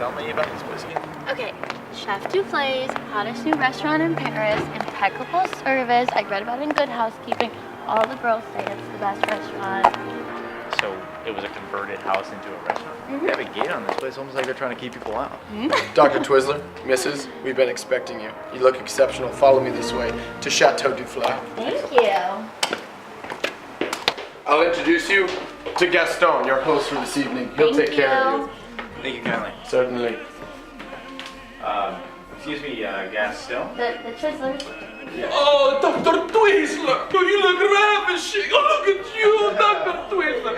tell me about this place again? Okay, Chef Dufle's hottest new restaurant in Paris, impeccable service. I read about it in Good Housekeeping. All the girls say it's the best restaurant. So it was a converted house into a restaurant? They have a gate on this place, almost like they're trying to keep people out. Dr. Twizzler, Mrs., we've been expecting you. You look exceptional. Follow me this way to Chateau Dufle. Thank you. I'll introduce you to Gaston, your host for this evening. He'll take care of you. Thank you kindly. Certainly. Excuse me, Gaston? The Twizzlers. Oh, Dr. Twizzler! Oh, you look ravishing! Oh, look at you, Dr. Twizzler!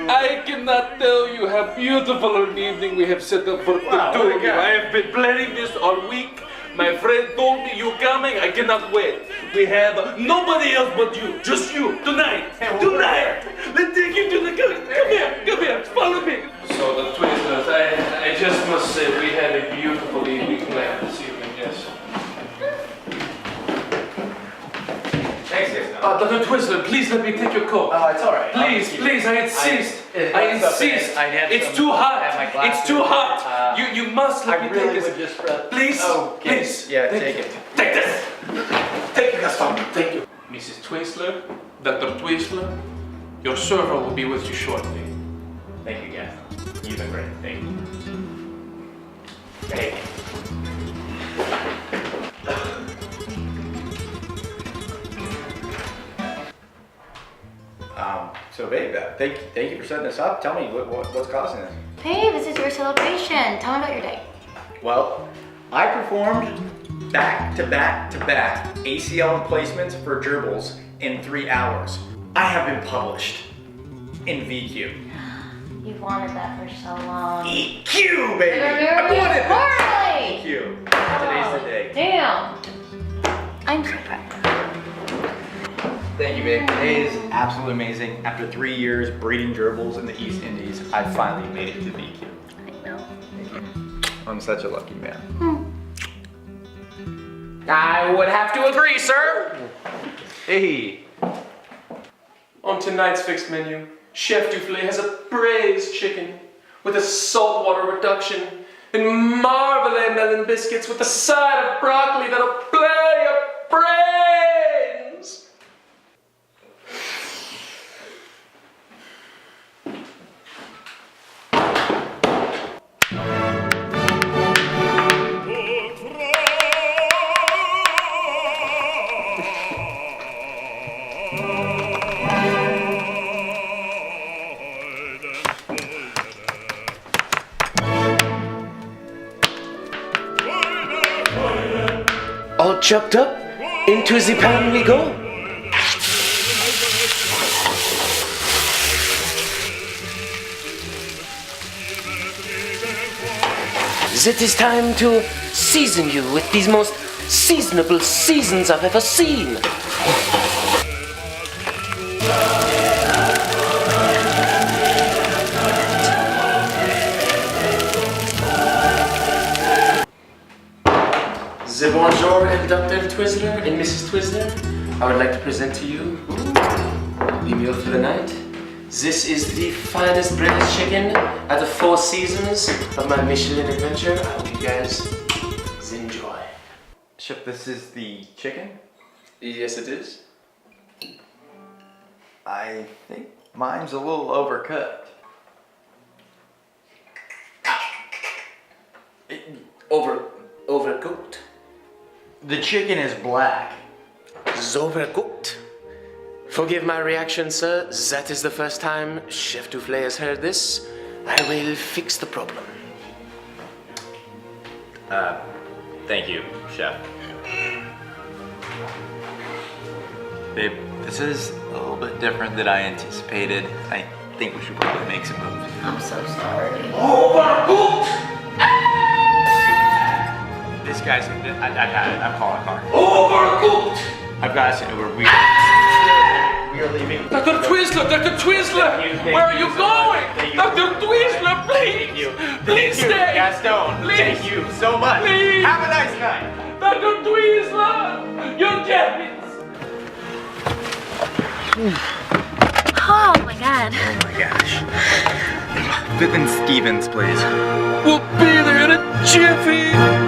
I cannot tell you how beautiful an evening we have set up for the two of you. I have been planning this all week. My friend told me you coming. I cannot wait. We have nobody else but you. Just you. Tonight. Tonight. Let's take you to the... Come here. Follow me. So the Twizzlers, I just must say we had a beautiful evening planned this evening, yes. Thanks, Gaston. Dr. Twizzler, please let me take your coat. Oh, it's all right. Please, I insist. I insist. It's too hot. It's too hot. You must let me take this. Please, please. Yeah, take it. Take this. Take it, Gaston. Thank you. Mrs. Twizzler, Dr. Twizzler, your server will be with you shortly. Thank you, Gaston. You've been great. Thank you. Hey. So babe, thank you for setting this up. Tell me what's causing this. Hey, this is your celebration. Tell me about your day. Well, I performed back to back ACL replacements for gerbils in 3 hours. I have been published in VQ. You've wanted that for so long. EQ, baby! You're I wanted it! poorly. EQ. Today's the day. Damn. I'm so proud. Thank you, babe. Today is absolutely amazing. After 3 years breeding gerbils in the East Indies, I finally made it to VQ. I know. Thank you. I'm such a lucky man. I would have to agree, sir. Hey. On tonight's fixed menu, Chef Dufle has a braised chicken with a saltwater reduction and marvelade melon biscuits with a side of broccoli that'll play your brains. All chopped up, into the pan we go. It is time to season you with these most seasonable seasons I've ever seen. Bonjour, Dr. Twizzler and Mrs. Twizzler. I would like to present to you the meal for the night. This is the finest breaded chicken at the 4 seasons of my Michelin adventure. I hope you guys enjoy. Chef, this is the chicken? Yes, it is. I think mine's a little overcooked. Overcooked. The chicken is black. It's overcooked. Forgive my reaction, sir. That is the first time Chef Dufle has heard this. I will fix the problem. Thank you, Chef. Babe, this is a little bit different than I anticipated. I think we should probably make some moves. I'm so sorry. Overcooked! This guy's, I've had it. I'm calling a car. Overcooked! I've got us an Uber. We are leaving. Dr. Twizzler! Dr. Twizzler! Where are you going? Dr. Twizzler, please! Please stay! Gaston, Please. thank you so much. Please. Have a nice night. Dr. Twizzler! Your jackets! Oh my god. Oh my gosh. Viv and Stevens, please. We'll be there in a jiffy.